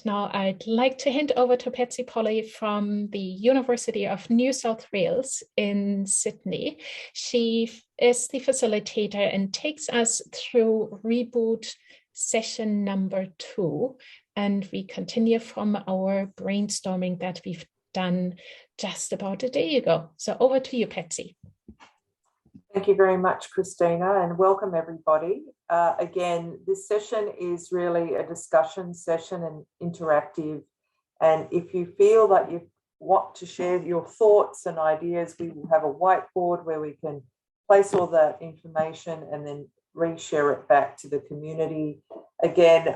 Now I'd like to hand over to Patsy Polly from the University of New South Wales in Sydney. She is the facilitator and takes us through Reboot session number 2. And we continue from our brainstorming that we've done just about a day ago. So over to you, Patsy. Thank you very much, Christina, and welcome everybody. Again, this session is really a discussion session and interactive. And if you feel that you want to share your thoughts and ideas, we will have a whiteboard where we can place all that information and then re-share it back to the community. Again,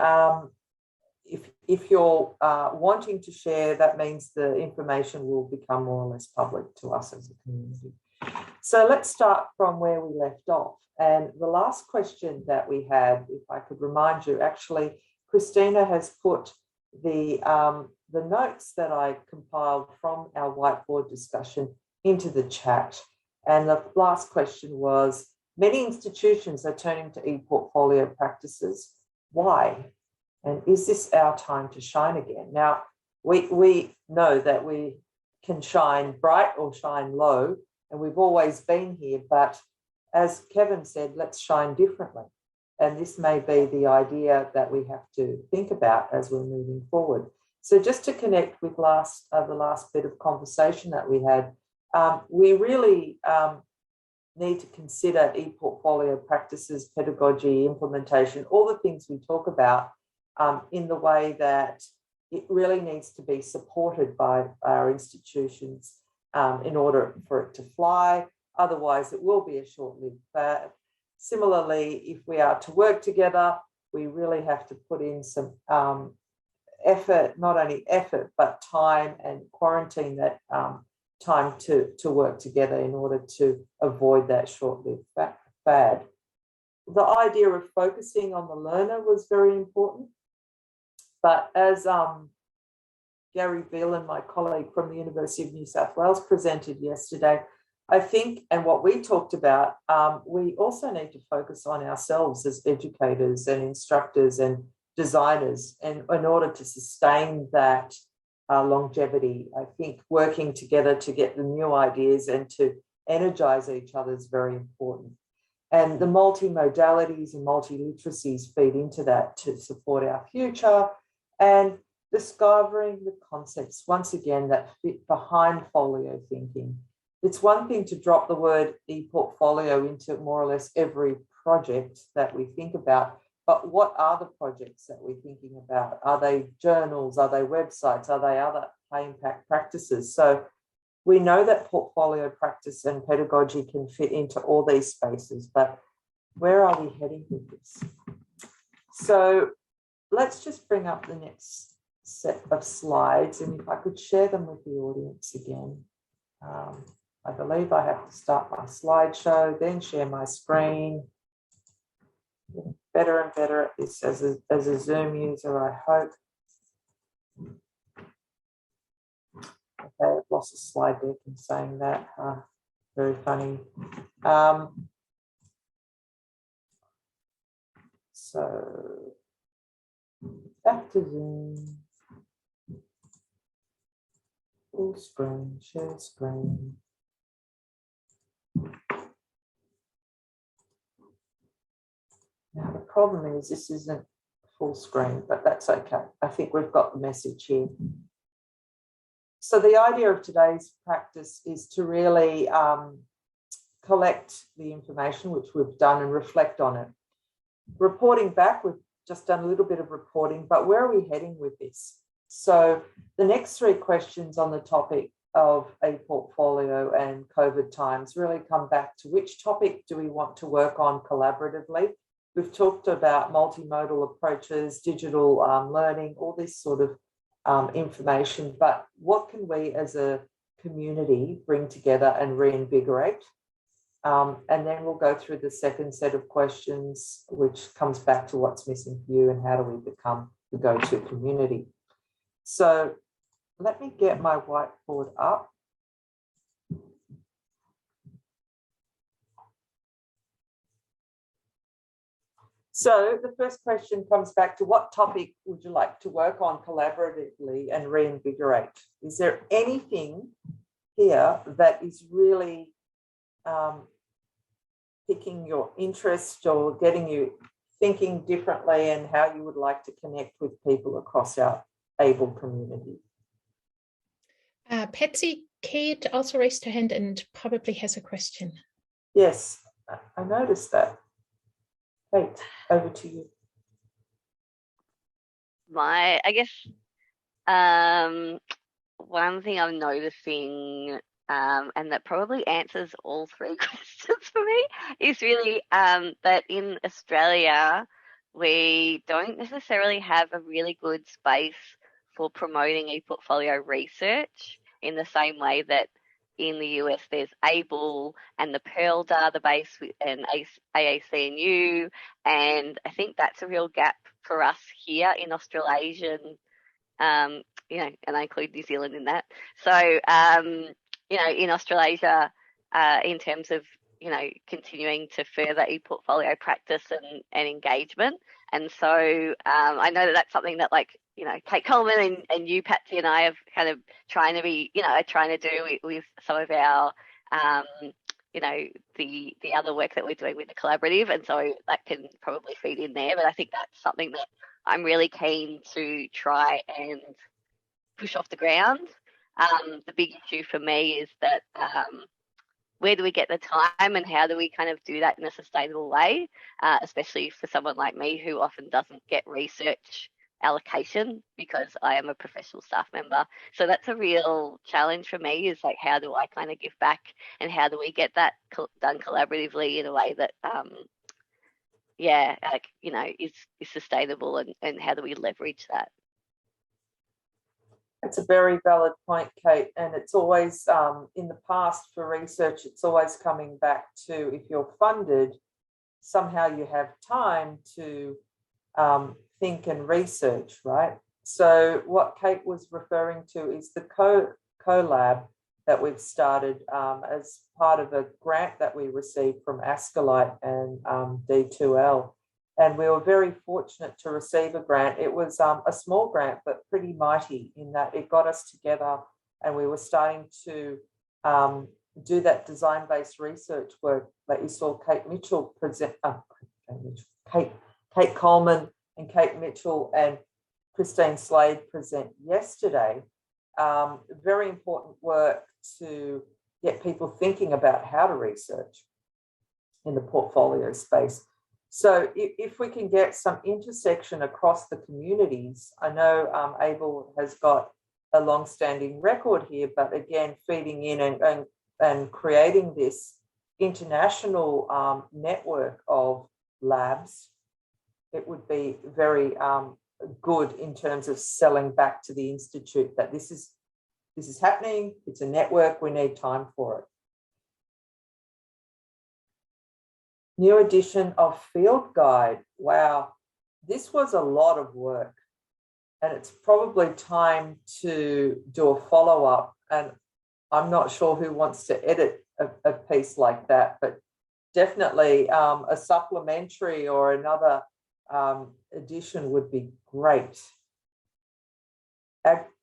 if you're wanting to share, that means the information will become more or less public to us as a community. So let's start from where we left off. And the last question that we had, if I could remind you, actually, Christina has put the notes that I compiled from our whiteboard discussion into the chat. And the last question was, many institutions are turning to e-portfolio practices. Why? And is this our time to shine again? Now, we know that we can shine bright or shine low, and we've always been here, but as Kevin said, let's shine differently. And this may be the idea that we have to think about as we're moving forward. So just to connect with the last bit of conversation that we had, we really need to consider e-portfolio practices, pedagogy, implementation, all the things we talk about in the way that it really needs to be supported by our institutions in order for it to fly. Otherwise, it will be a short-lived fad. Similarly, if we are to work together, we really have to put in some effort, not only effort, but time, and quarantine that time to work together in order to avoid that short-lived fad. The idea of focusing on the learner was very important. But as Gary Veland, my colleague from the University of New South Wales, presented yesterday, I think, and what we talked about, we also need to focus on ourselves as educators and instructors and designers, and in order to sustain that longevity. I think working together to get the new ideas and to energize each other is very important. And the multimodalities and multiliteracies feed into that to support our future, and discovering the concepts, once again, that fit behind folio thinking. It's one thing to drop the word e-portfolio into more or less every project that we think about, but what are the projects that we're thinking about? Are they journals? Are they websites? Are they other high-impact practices? So we know that portfolio practice and pedagogy can fit into all these spaces, but where are we heading with this? So let's just bring up the next set of slides, and if I could share them with the audience again. I believe I have to start my slideshow, then share my screen. Better and better at this as a Zoom user, I hope. Okay, I've lost a slide deck in saying that. Very funny. So back to Zoom. Full screen, share screen. Now the problem is this isn't full screen, but that's okay. I think we've got the message here. So the idea of today's practice is to really collect the information, which we've done, and reflect on it. Reporting back, we've just done a little bit of reporting, but where are we heading with this? So the next 3 questions on the topic of a portfolio and COVID times really come back to which topic do we want to work on collaboratively. We've talked about multimodal approaches, digital learning, all this sort of information, but what can we as a community bring together and reinvigorate? And then we'll go through the second set of questions, which comes back to what's missing for you and how do we become the go-to community. So let me get my whiteboard up. So the first question comes back to what topic would you like to work on collaboratively and reinvigorate? Is there anything here that is really piquing your interest or getting you thinking differently and how you would like to connect with people across our able community? Patsy, Kate also raised her hand and probably has a question. Yes, I noticed that. Kate, over to you. I guess one thing I'm noticing, and that probably answers all three questions for me, is really that in Australia, we don't necessarily have a really good space for promoting ePortfolio research in the same way that in the US there's ABLE and the Pearl database and AAC&U, and I think that's a real gap for us here in Australasian, and I include New Zealand in that. So, in Australasia, in terms of, continuing to further ePortfolio practice and engagement. And so I know that that's something that, Kate Coleman and you, Patsy, and I have kind of trying to do with some of our, the other work that we're doing with the collaborative. And so that can probably feed in there. But I think that's something that I'm really keen to try and push off the ground. The big issue for me is that where do we get the time and how do we kind of do that in a sustainable way, especially for someone like me who often doesn't get research allocation because I am a professional staff member. So that's a real challenge for me, is how do I kind of give back and how do we get that done collaboratively in a way that is sustainable, and how do we leverage that? That's a very valid point, Kate, and it's always in the past for research, it's always coming back to, if you're funded, somehow you have time to think and research, right? So what Kate was referring to is the CoLab that we've started as part of a grant that we received from Ascolite and D2L. And we were very fortunate to receive a grant. It was a small grant, but pretty mighty in that it got us together and we were starting to do that design-based research work that you saw Kate Mitchell present, Kate Coleman and Kate Mitchell and Christine Slade present yesterday. Very important work to get people thinking about how to research in the portfolio space. So if we can get some intersection across the communities, I know ABLE has got a long-standing record here, but again, feeding in and creating this international network of labs, it would be very good in terms of selling back to the Institute that this is happening, it's a network, we need time for it. New edition of Field Guide. Wow, this was a lot of work and it's probably time to do a follow-up, and I'm not sure who wants to edit a piece like that, but definitely a supplementary or another edition would be great.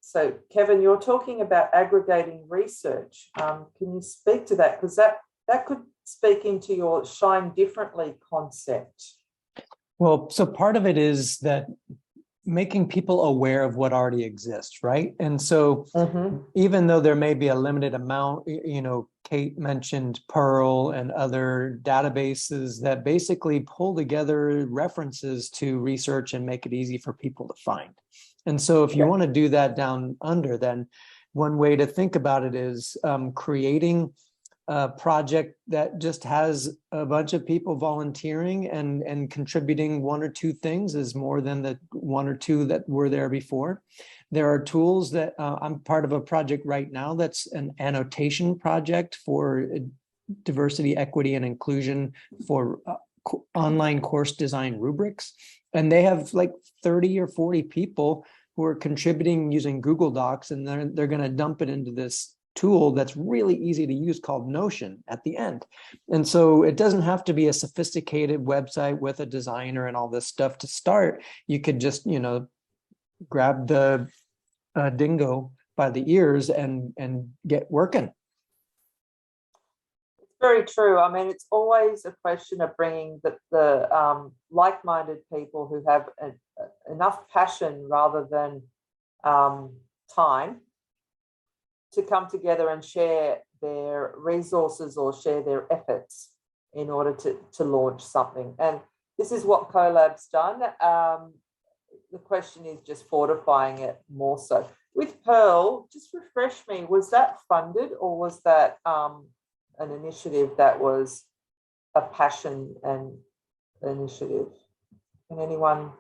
So Kevin, you're talking about aggregating research. Can you speak to that? Because that could speak into your Shine Differently concept. Well, so part of it is that making people aware of what already exists, right? And so even though there may be a limited amount, Kate mentioned Pearl and other databases that basically pull together references to research and make it easy for people to find. And so if you want to do that down under, then one way to think about it is creating a project that just has a bunch of people volunteering and contributing one or two things is more than the one or two that were there before. There are tools that I'm part of a project right now that's an annotation project for diversity, equity, and inclusion for online course design rubrics. And they have like 30 or 40 people who are contributing using Google Docs, and they're going to dump it into this tool that's really easy to use called Notion at the end. And so it doesn't have to be a sophisticated website with a designer and all this stuff to start. You could just, grab the dingo by the ears and get working. It's very true. I mean, it's always a question of bringing the like-minded people who have enough passion rather than time to come together and share their resources or share their efforts in order to launch something. And this is what CoLab's done. The question is just fortifying it more so. With Pearl, just refresh me, was that funded or was that an initiative that was a passion and initiative? Can anyone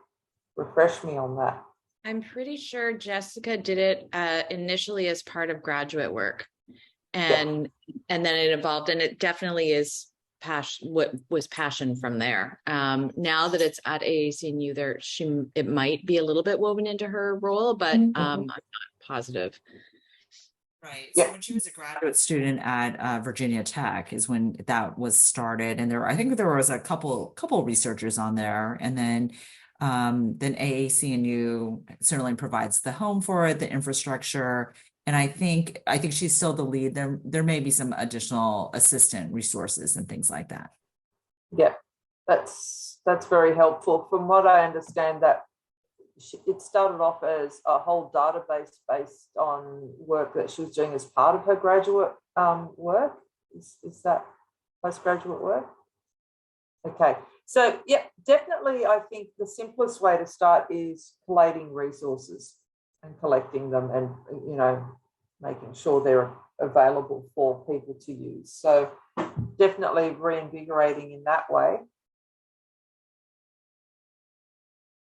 refresh me on that? I'm pretty sure Jessica did it initially as part of graduate work, and then it evolved, and it definitely is passion. What was passion from there? Now that it's at AAC&U, it might be a little bit woven into her role, but I'm not positive. Right. So when she was a graduate student at Virginia Tech is when that was started, and I think there was a couple researchers on there, and then AAC&U certainly provides the home for it, the infrastructure, and I think she's still the lead. There may be some additional assistant resources and things like that. Yeah, that's very helpful. From what I understand, that it started off as a whole database based on work that she was doing as part of her graduate work. Is that postgraduate work? Okay. So, yeah, definitely I think the simplest way to start is collating resources and collecting them and, making sure they're available for people to use. So definitely reinvigorating in that way.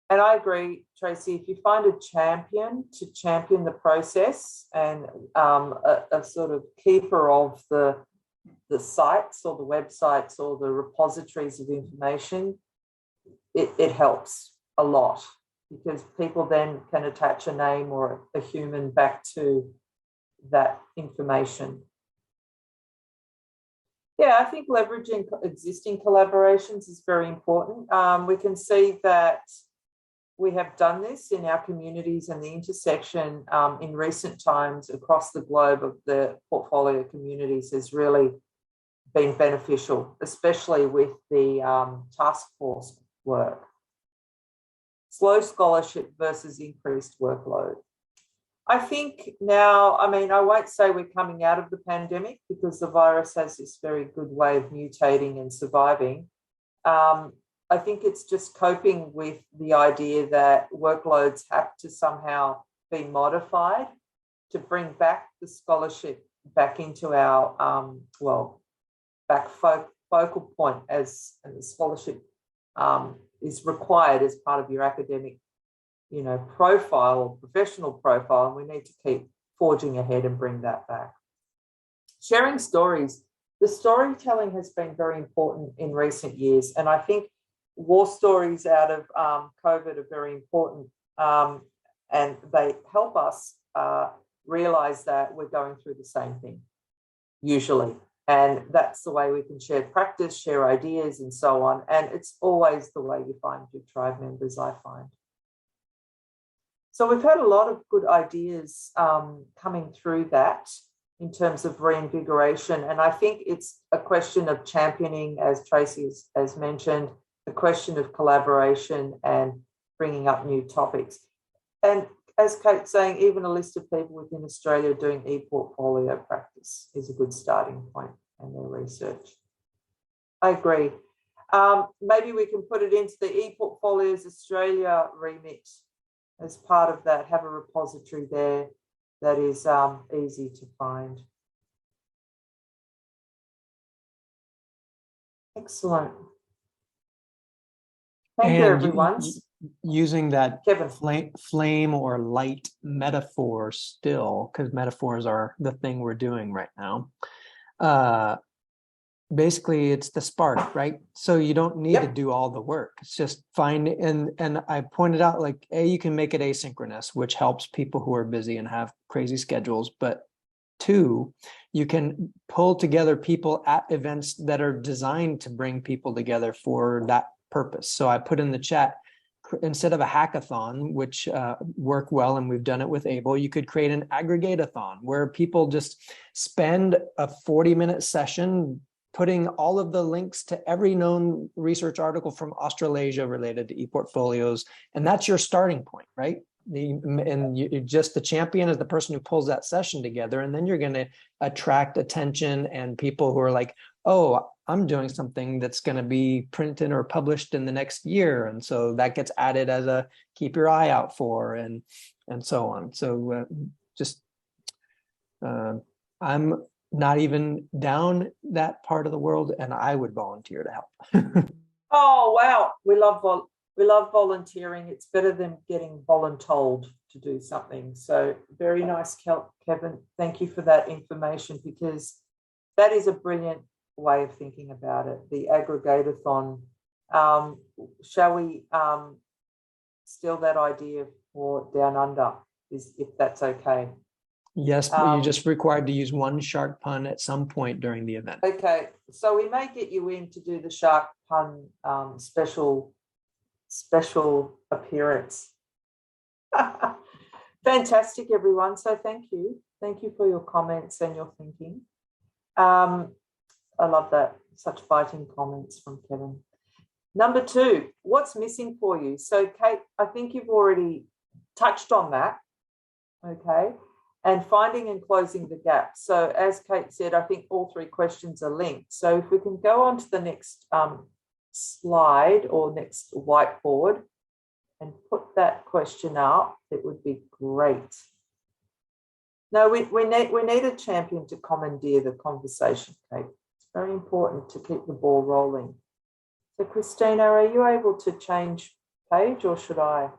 And I agree, Tracy, if you find a champion to champion the process and a sort of keeper of the sites or the websites or the repositories of information, it helps a lot because people then can attach a name or a human back to that information. Yeah, I think leveraging existing collaborations is very important. We can see that we have done this in our communities, and the intersection in recent times across the globe of the portfolio communities has really been beneficial, especially with the task force work. Slow scholarship versus increased workload. I think now, I won't say we're coming out of the pandemic because the virus has this very good way of mutating and surviving. I think it's just coping with the idea that workloads have to somehow be modified to bring back the scholarship back into our, focal point as the scholarship is required as part of your academic, profile or professional profile, and we need to keep forging ahead and bring that back. Sharing stories. The storytelling has been very important in recent years, and I think war stories out of COVID are very important, and they help us realise that we're going through the same thing, usually. And that's the way we can share practice, share ideas, and so on. And it's always the way you find your tribe members, I find. So we've had a lot of good ideas coming through that in terms of reinvigoration. And I think it's a question of championing, as Tracy has mentioned, a question of collaboration and bringing up new topics. And as Kate's saying, even a list of people within Australia doing e-portfolio practice is a good starting point in their research. I agree. Maybe we can put it into the e-portfolios Australia remit as part of that, have a repository there that is easy to find. Excellent. Thank you, everyone. Using that Kevin. flame or light metaphor still, because metaphors are the thing we're doing right now. Basically, it's the spark, right? So you don't need to do all the work. It's just find, and I pointed out, like, you can make it asynchronous, which helps people who are busy and have crazy schedules, but Two, you can pull together people at events that are designed to bring people together for that purpose. So I put in the chat, instead of a hackathon, which work well, and we've done it with Able, you could create an aggregate-a-thon where people just spend a 40-minute session putting all of the links to every known research article from Australasia related to ePortfolios. And that's your starting point, right? Just the champion is the person who pulls that session together. And then you're going to attract attention and people who are like, oh, I'm doing something that's going to be printed or published in the next year. And so that gets added as a keep your eye out for, and so on. So I'm not even down that part of the world, and I would volunteer to help. Oh, wow. We love volunteering. It's better than getting voluntold to do something. So very nice, Kevin. Thank you for that information, because that is a brilliant way of thinking about it, the aggregate-a-thon. Shall we steal that idea for Down Under, if that's okay? Yes, but you're just required to use one shark pun at some point during the event. Okay, so we may get you in to do the shark pun special appearance. Fantastic, everyone. So thank you for your comments and your thinking. I love that, such biting comments from Kevin. Number 2, what's missing for you? So Kate, I think you've already touched on that, okay? And finding and closing the gap. So as Kate said, I think all 3 questions are linked. So if we can go on to the next slide or next whiteboard and put that question up, it would be great. No, we need a champion to commandeer the conversation, Kate. It's very important to keep the ball rolling. So Christina, are you able to change page, or should I?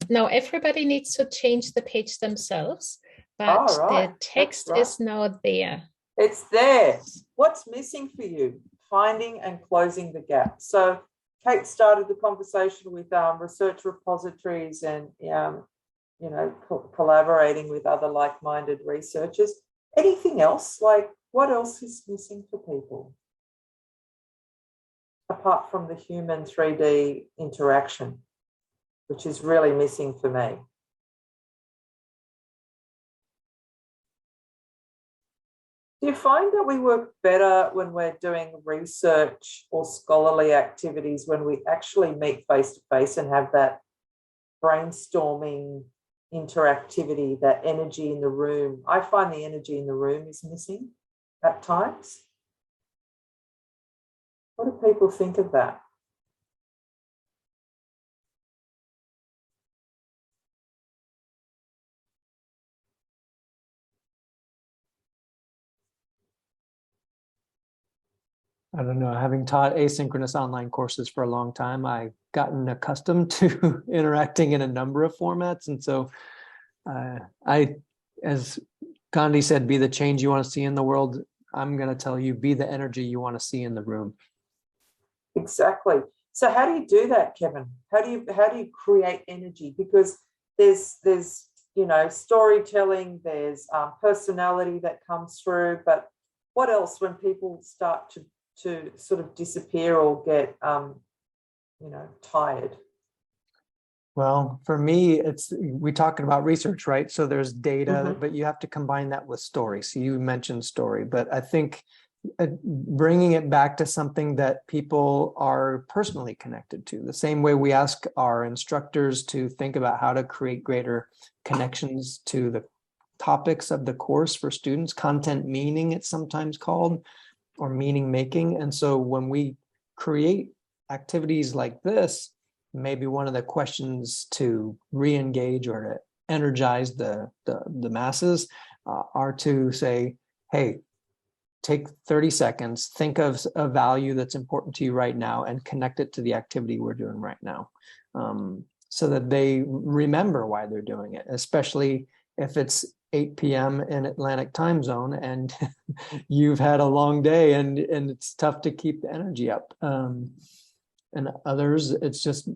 No, everybody needs to change the page themselves, but the text is now there. It's there. What's missing for you? Finding and closing the gap. So Kate started the conversation with research repositories and collaborating with other like-minded researchers. Anything else? Like, what else is missing for people apart from the human 3D interaction, which is really missing for me? Do you find that we work better when we're doing research or scholarly activities when we actually meet face to face and have that brainstorming interactivity, that energy in the room? I find the energy in the room is missing at times. What do people think of that? I don't know, having taught asynchronous online courses for a long time, I've gotten accustomed to interacting in a number of formats. And so as Gandhi said, be the change you want to see in the world. I'm going to tell you, be the energy you want to see in the room. Exactly. So how do you do that, Kevin? How do you create energy? Because there's storytelling, there's personality that comes through, but what else when people start to sort of disappear or get tired? Well, for me, we're talking about research, right? So there's data, but you have to combine that with story. So you mentioned story, but I think bringing it back to something that people are personally connected to, the same way we ask our instructors to think about how to create greater connections to the topics of the course for students, content meaning it's sometimes called, or meaning making. And so when we create activities like this, maybe one of the questions to re-engage or to energize the masses are to say, hey, take 30 seconds, think of a value that's important to you right now and connect it to the activity we're doing right now, so that they remember why they're doing it, especially if it's 8 p.m. in Atlantic time zone and you've had a long day and it's tough to keep the energy up. And others, it's just,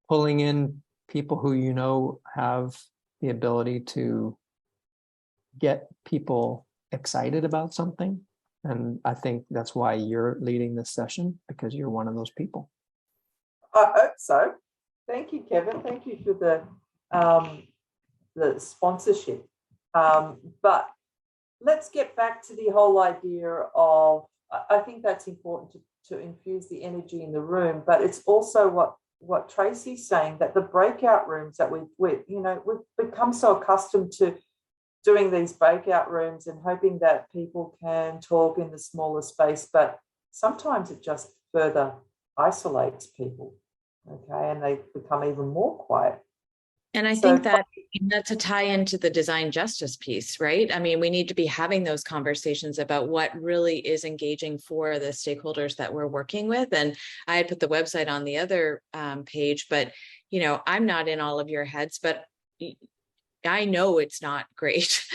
pulling in people who have the ability to get people excited about something. And I think that's why you're leading this session, because you're one of those people. I hope so. Thank you, Kevin. Thank you for the sponsorship. But let's get back to the whole idea of, I think that's important to infuse the energy in the room, but it's also what Tracy's saying, that the breakout rooms that we've become so accustomed to doing these breakout rooms and hoping that people can talk in the smaller space, but sometimes it just further isolates people, okay, and they become even more quiet. And I think that's a tie into the design justice piece, right? I mean, we need to be having those conversations about what really is engaging for the stakeholders that we're working with. And I had put the website on the other page, but, you know, I'm not in all of your heads, but I know it's not great,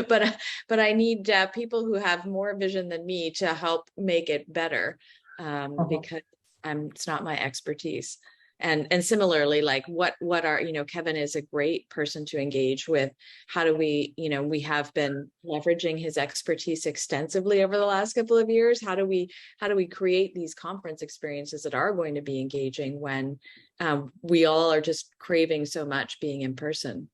but I need people who have more vision than me to help make it better, because it's not my expertise. And similarly, like what are, you know, Kevin is a great person to engage with. How do we, you know, we have been leveraging his expertise extensively over the last couple of years. How do we create these conference experiences that are going to be engaging when we all are just craving so much being in person?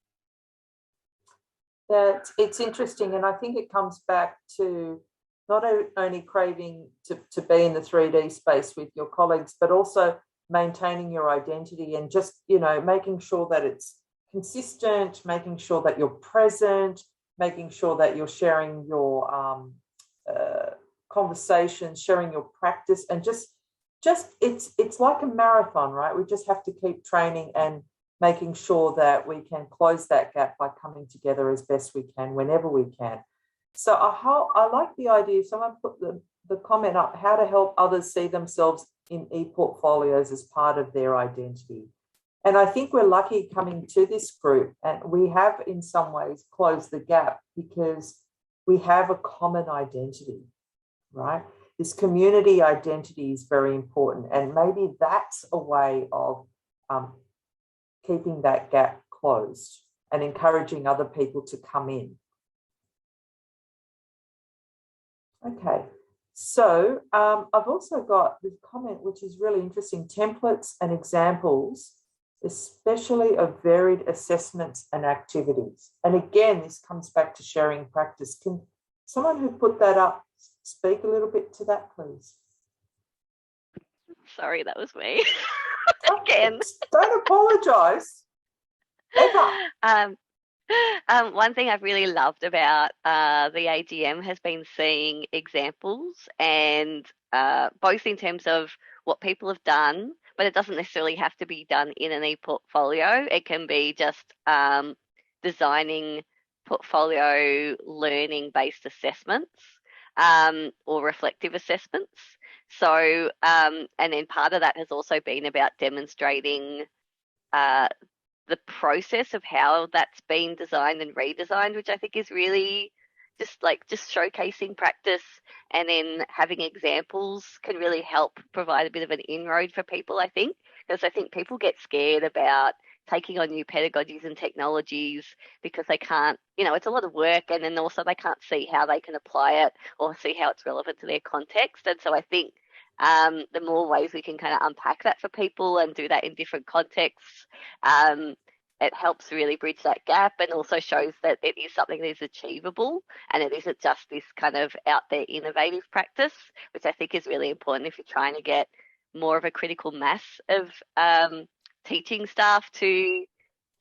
That it's interesting, and I think it comes back to not only craving to be in the 3D space with your colleagues, but also maintaining your identity and just, you know, making sure that it's consistent, making sure that you're present, making sure that you're sharing your conversations, sharing your practice, and just it's like a marathon, right? We just have to keep training and making sure that we can close that gap by coming together as best we can whenever we can. So I like the idea. Someone put the comment up, how to help others see themselves in e-portfolios as part of their identity. And I think we're lucky coming to this group, and we have in some ways closed the gap because we have a common identity, right? This community identity is very important, and maybe that's a way of keeping that gap closed and encouraging other people to come in. Okay, so I've also got this comment which is really interesting: templates and examples, especially of varied assessments and activities. And again, this comes back to sharing practice. Can someone who put that up speak a little bit to that, please? Sorry, that was me. Again. Don't apologise. Ever. One thing I've really loved about the AGM has been seeing examples, and both in terms of what people have done, but it doesn't necessarily have to be done in an e-portfolio. It can be just designing portfolio learning-based assessments or reflective assessments. So, and then part of that has also been about demonstrating the process of how that's been designed and redesigned, which I think is really just showcasing practice, and then having examples can really help provide a bit of an inroad for people, I think, because I think people get scared about taking on new pedagogies and technologies because they can't, you know, it's a lot of work, and then also they can't see how they can apply it or see how it's relevant to their context. And so I think the more ways we can kind of unpack that for people and do that in different contexts, it helps really bridge that gap, and also shows that it is something that is achievable and it isn't just this kind of out there innovative practice, which I think is really important if you're trying to get more of a critical mass of teaching staff to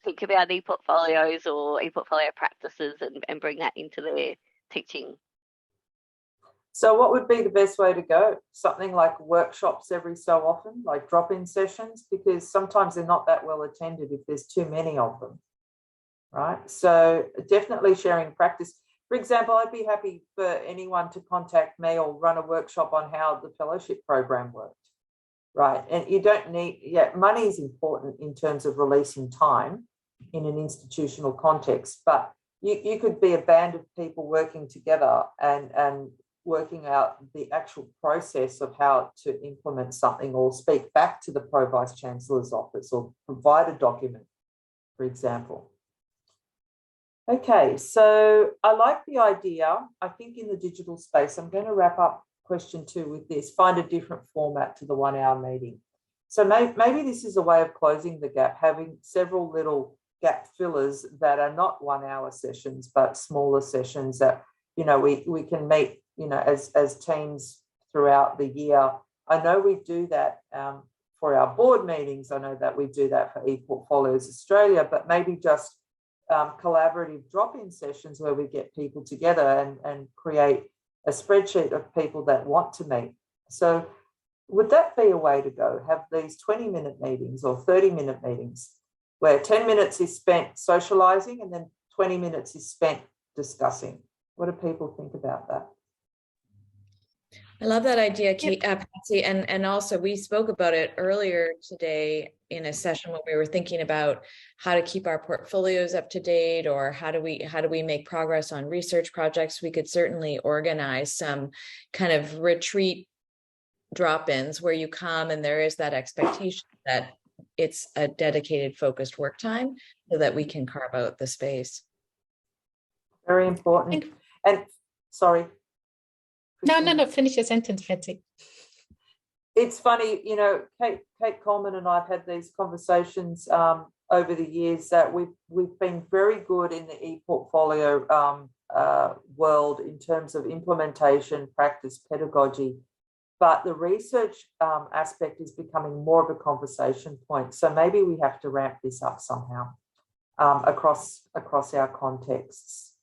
think about e-portfolios or e-portfolio practices and bring that into their teaching. So what would be the best way to go? Something like workshops every so often, like drop-in sessions, because sometimes they're not that well attended if there's too many of them, right? So definitely sharing practice. For example, I'd be happy for anyone to contact me or run a workshop on how the fellowship program worked, right? And you don't need, money is important in terms of releasing time in an institutional context, but you could be a band of people working together and working out the actual process of how to implement something, or speak back to the Pro Vice Chancellor's office, or provide a document, for example. Okay, so I like the idea. I think in the digital space, I'm going to wrap up question 2 with this, find a different format to the 1 hour meeting. So maybe this is a way of closing the gap, having several little gap fillers that are not 1 hour sessions, but smaller sessions that, you know, we can meet, you know, as teams throughout the year. I know we do that for our board meetings. I know that we do that for ePortfolios Australia, but maybe just collaborative drop-in sessions where we get people together and create a spreadsheet of people that want to meet. So would that be a way to go? Have these 20-minute meetings or 30-minute meetings where 10 minutes is spent socializing and then 20 minutes is spent discussing? What do people think about that? I love that idea, Kate, Patsy, and also we spoke about it earlier today in a session when we were thinking about how to keep our portfolios up to date, or how do we make progress on research projects. We could certainly organize some kind of retreat drop-ins where you come and there is that expectation that it's a dedicated, focused work time so that we can carve out the space. Very important. And sorry. No, finish your sentence, Patsy. It's funny, you know, Kate Coleman and I have had these conversations over the years that we've been very good in the ePortfolio world in terms of implementation, practice, pedagogy, but the research aspect is becoming more of a conversation point. So maybe we have to ramp this up somehow across our contexts.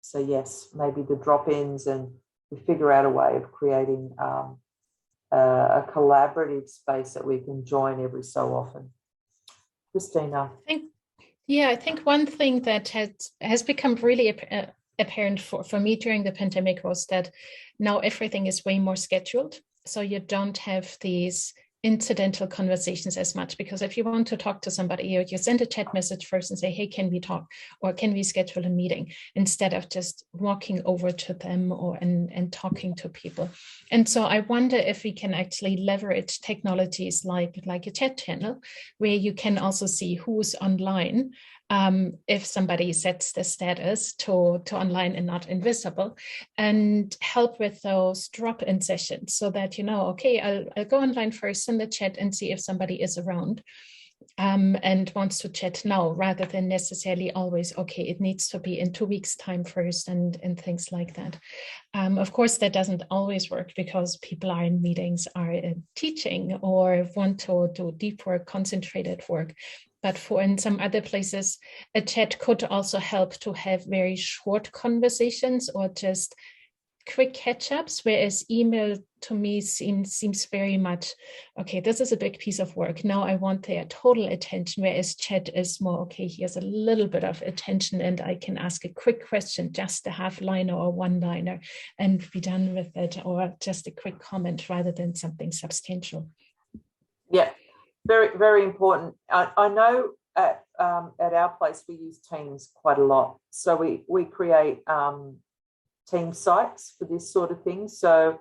So yes, maybe the drop-ins, and we figure out a way of creating a collaborative space that we can join every so often. Christina. I think one thing that has become really apparent for me during the pandemic was that now everything is way more scheduled. So you don't have these incidental conversations as much, because if you want to talk to somebody, you send a chat message first and say, hey, can we talk, or can we schedule a meeting, instead of just walking over to them and talking to people. And so I wonder if we can actually leverage technologies like a chat channel, where you can also see who's online. If somebody sets the status to online and not invisible, and help with those drop-in sessions, so that, you know, okay, I'll go online first in the chat and see if somebody is around and wants to chat now, rather than necessarily always, okay, it needs to be in 2 weeks' time first, and things like that. Of course, that doesn't always work, because people are in meetings, are teaching, or want to do deep work, concentrated work. But in some other places, a chat could also help to have very short conversations or just quick catch-ups, whereas email to me seems very much, okay, this is a big piece of work, now I want their total attention, whereas chat is more, okay, here's a little bit of attention and I can ask a quick question, just a half-liner or one-liner, and be done with it, or just a quick comment rather than something substantial. Yeah. Very, very important. I know at our place we use Teams quite a lot. So we create team sites for this sort of thing. So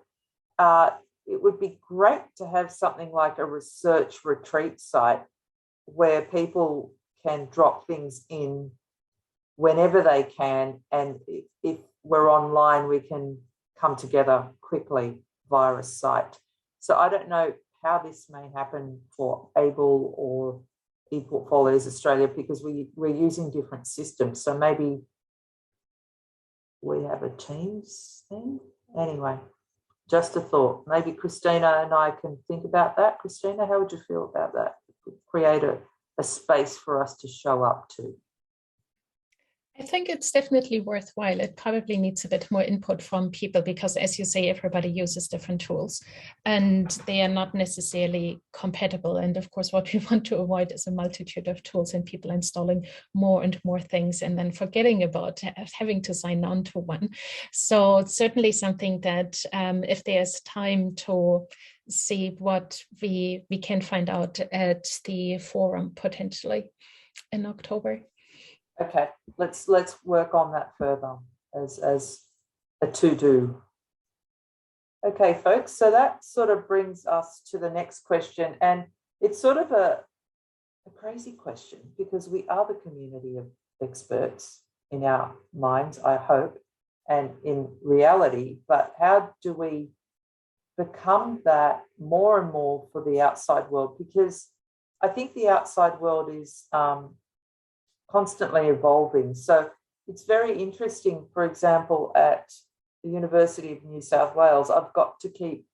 it would be great to have something like a research retreat site where people can drop things in whenever they can. And if we're online, we can come together quickly via a site. So I don't know how this may happen for Able or ePortfolios Australia, because we're using different systems. So maybe we have a Teams thing. Anyway, just a thought. Maybe Christina and I can think about that. Christina, how would you feel about that? Create a space for us to show up to. I think it's definitely worthwhile. It probably needs a bit more input from people, because, as you say, everybody uses different tools and they are not necessarily compatible. And of course, what we want to avoid is a multitude of tools and people installing more and more things and then forgetting about having to sign on to one. So it's certainly something that if there's time to see what we can find out at the forum potentially in October. Okay, let's work on that further as a to-do. Okay, folks, so that sort of brings us to the next question, and it's sort of a crazy question, because we are the community of experts, in our minds, I hope, and in reality, but how do we become that more and more for the outside world? Because I think the outside world is constantly evolving. So it's very interesting, for example, at the University of New South Wales, I've got to keep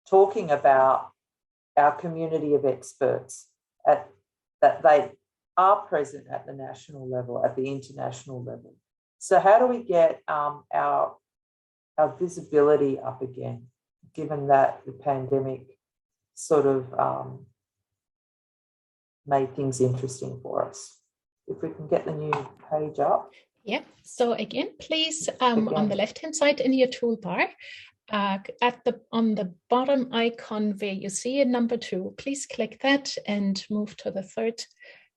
talking about our community of experts that they are present at the national level, at the international level. So how do we get our visibility up again, given that the pandemic sort of made things interesting for us? If we can get the new page up. Yeah, so again, please, on the left-hand side in your toolbar, on the bottom icon where you see a number 2, please click that and move to the third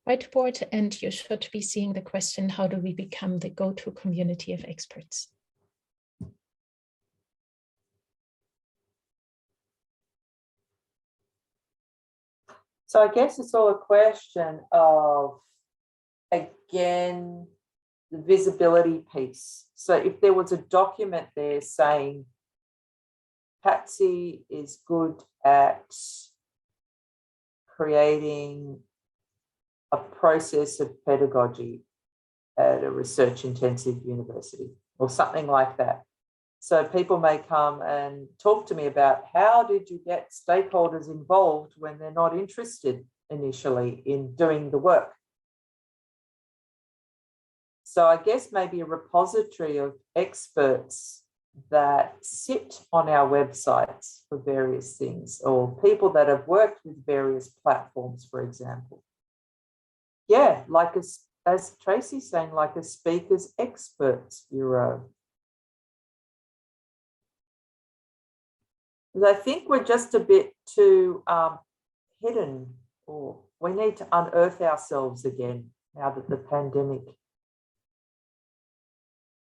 whiteboard, and you should be seeing the question, how do we become the go-to community of experts? So I guess it's all a question of, again, the visibility piece. So if there was a document there saying Patsy is good at creating a process of pedagogy at a research-intensive university or something like that. So people may come and talk to me about how did you get stakeholders involved when they're not interested initially in doing the work. So I guess maybe a repository of experts that sit on our websites for various things, or people that have worked with various platforms, for example. Yeah, like as Tracy's saying, like a speakers experts bureau. I think we're just a bit too hidden, or we need to unearth ourselves again now that the pandemic,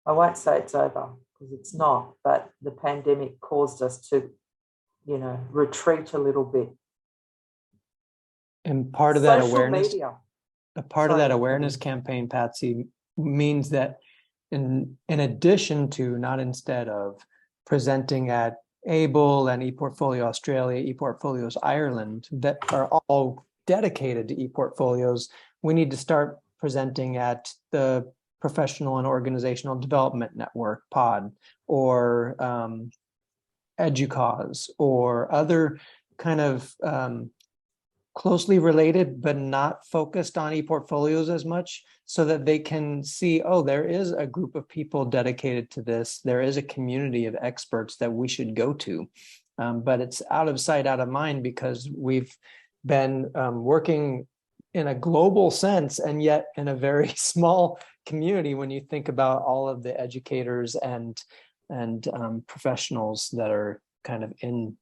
I won't say it's over because it's not, but the pandemic caused us to, you know, retreat a little bit. And part of that Social awareness, media. a part of that awareness campaign, Patsy, means that in addition to, not instead of, presenting at ABLE and ePortfolio Australia, ePortfolios Ireland, that are all dedicated to ePortfolios, we need to start presenting at the Professional and Organizational Development Network, POD, or EDUCAUSE, or other kind of closely related but not focused on ePortfolios as much, so that they can see, oh, there is a group of people dedicated to this. There is a community of experts that we should go to. But it's out of sight, out of mind, because we've been working in a global sense and yet in a very small community when you think about all of the educators and professionals that are kind of in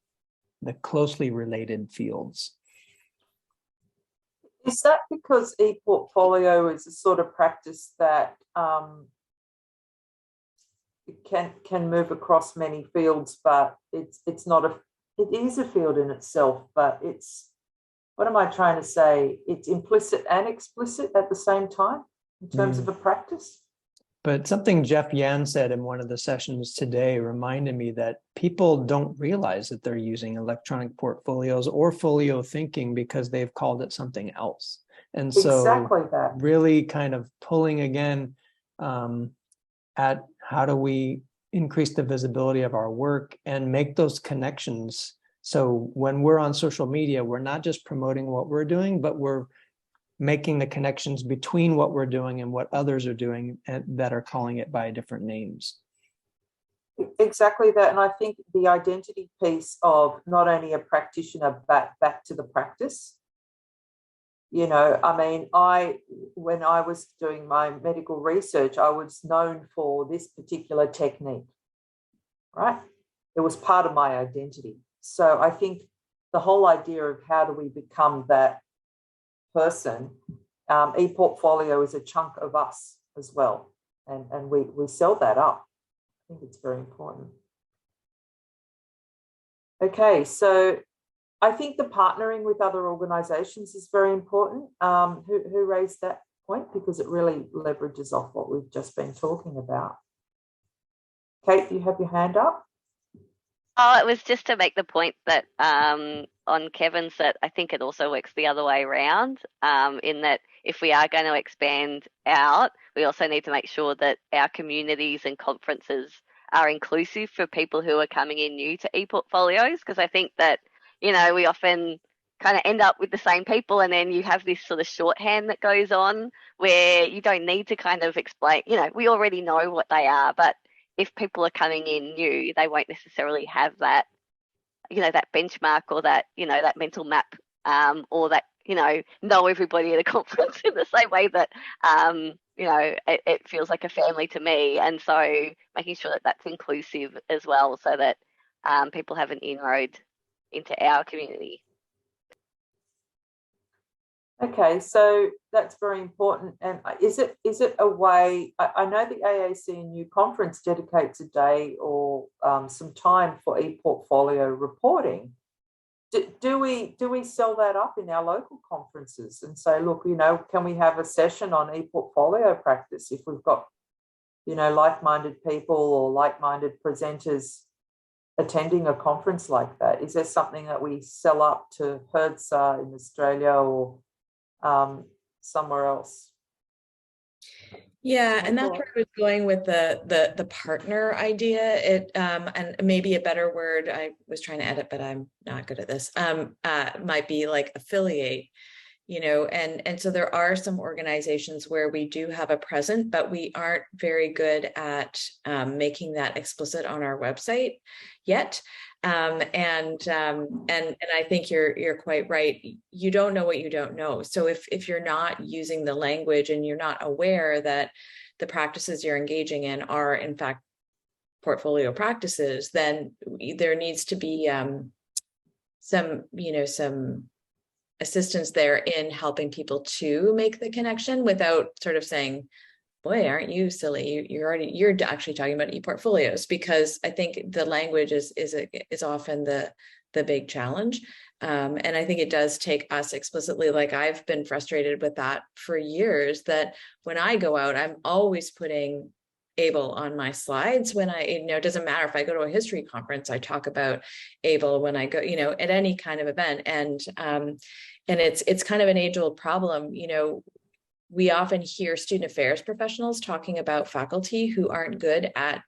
the closely related fields. Is that because ePortfolio is a sort of practice that can move across many fields, but it's not a, it is a field in itself, but it's, what am I trying to say? It's implicit and explicit at the same time in terms of a practice. But something Jeff Yan said in one of the sessions today reminded me that people don't realize that they're using electronic portfolios or folio thinking because they've called it something else. And so exactly that. Really kind of pulling again at how do we increase the visibility of our work and make those connections. So when we're on social media, we're not just promoting what we're doing, but we're making the connections between what we're doing and what others are doing and that are calling it by different names. Exactly that. And I think the identity piece of not only a practitioner, but back to the practice. You know, I mean, when I was doing my medical research, I was known for this particular technique, right? It was part of my identity. So I think the whole idea of how do we become that person, ePortfolio is a chunk of us as well. And we sell that up. I think it's very important. Okay, so I think the partnering with other organisations is very important. Who raised that point, because it really leverages off what we've just been talking about. Kate, you have your hand up? Oh, it was just to make the point that on Kevin's, that I think it also works the other way around, in that if we are going to expand out, we also need to make sure that our communities and conferences are inclusive for people who are coming in new to ePortfolios, because I think that, you know, we often kind of end up with the same people, and then you have this sort of shorthand that goes on where you don't need to kind of explain, you know, we already know what they are, but if people are coming in new, they won't necessarily have that, you know, that benchmark or that, you know, that mental map, or that, you know everybody at a conference in the same way that, you know, it feels like a family to me. And so making sure that that's inclusive as well, so that people have an inroad into our community. Okay, so that's very important. And is it a way, I know the AAC&U conference dedicates a day or some time for ePortfolio reporting. Do we sell that up in our local conferences and say, look, you know, can we have a session on ePortfolio practice if we've got, you know, like-minded people or like-minded presenters attending a conference like that? Is there something that we sell up to HRSA in Australia or somewhere else? Yeah, and that's where I was going with the partner idea. It and maybe a better word, I was trying to edit, but I'm not good at this. Might be like affiliate, you know, and so there are some organizations where we do have a presence, but we aren't very good at making that explicit on our website yet. And I think you're quite right. You don't know what you don't know. So if you're not using the language and you're not aware that the practices you're engaging in are in fact portfolio practices, then there needs to be some assistance there in helping people to make the connection without sort of saying, boy, aren't you silly? You're actually talking about ePortfolios, because I think the language is often the big challenge. And I think it does take us explicitly, like I've been frustrated with that for years, that when I go out, I'm always putting ABLE on my slides. When it doesn't matter if I go to a history conference, I talk about ABLE when I go, you know, at any kind of event. And it's kind of an age-old problem, you know. We often hear student affairs professionals talking about faculty who aren't good at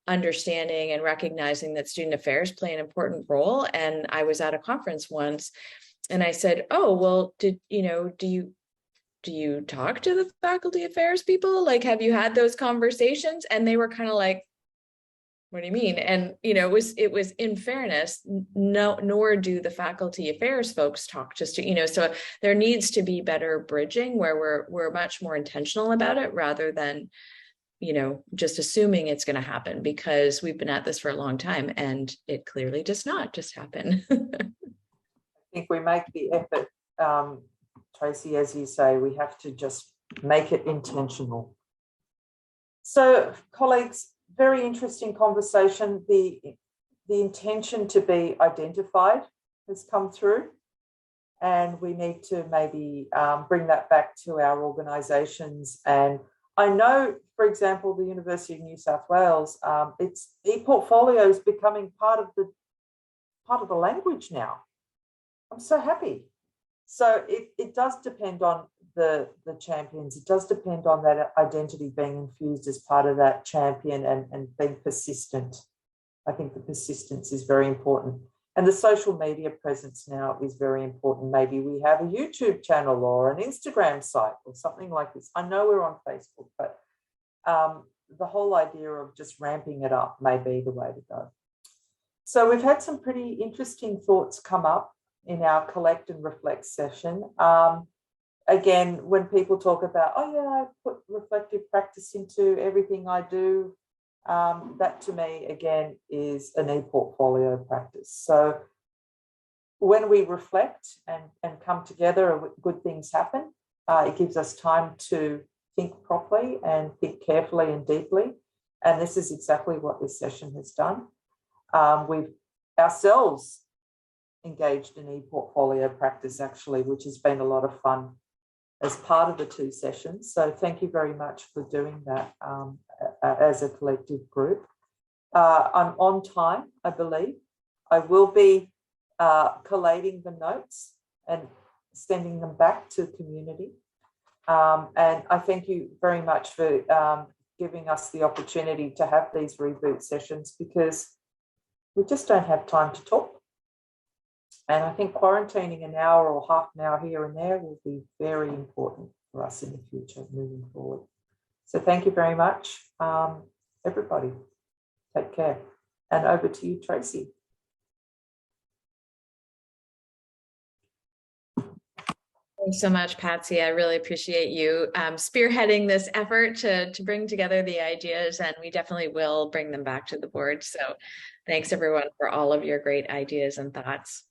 understanding and recognizing that student affairs play an important role. And I was at a conference once and I said, oh, well, do you talk to the faculty affairs people? Like, have you had those conversations? And they were kind of like, what do you mean? And, you know, it was in fairness, no, nor do the faculty affairs folks talk just to, you know, so there needs to be better bridging where we're much more intentional about it rather than, you know, just assuming it's going to happen, because we've been at this for a long time and it clearly does not just happen. I think we make the effort, Tracy, as you say, we have to just make it intentional. So, colleagues, very interesting conversation. The intention to be identified has come through, and we need to maybe bring that back to our organisations. And I know, for example, the University of New South Wales, it's ePortfolio is becoming part of the language now. I'm so happy. So it does depend on the champions. It does depend on that identity being infused as part of that champion and being persistent. I think the persistence is very important. And the social media presence now is very important. Maybe we have a YouTube channel or an Instagram site or something like this. I know we're on Facebook, but the whole idea of just ramping it up may be the way to go. So we've had some pretty interesting thoughts come up in our collect and reflect session. Again, when people talk about, oh yeah, I put reflective practice into everything I do, that to me, again, is an ePortfolio practice. So when we reflect and come together, good things happen. It gives us time to think properly and think carefully and deeply. And this is exactly what this session has done. We've ourselves engaged in ePortfolio practice, actually, which has been a lot of fun as part of the 2 sessions. So thank you very much for doing that as a collective group. I'm on time, I believe. I will be collating the notes and sending them back to the community. And I thank you very much for giving us the opportunity to have these reboot sessions, because we just don't have time to talk. And I think quarantining an hour or half an hour here and there will be very important for us in the future moving forward. So thank you very much, everybody. Take care. And over to you, Tracy. Thanks so much, Patsy. I really appreciate you spearheading this effort to bring together the ideas, and we definitely will bring them back to the board. So thanks everyone for all of your great ideas and thoughts.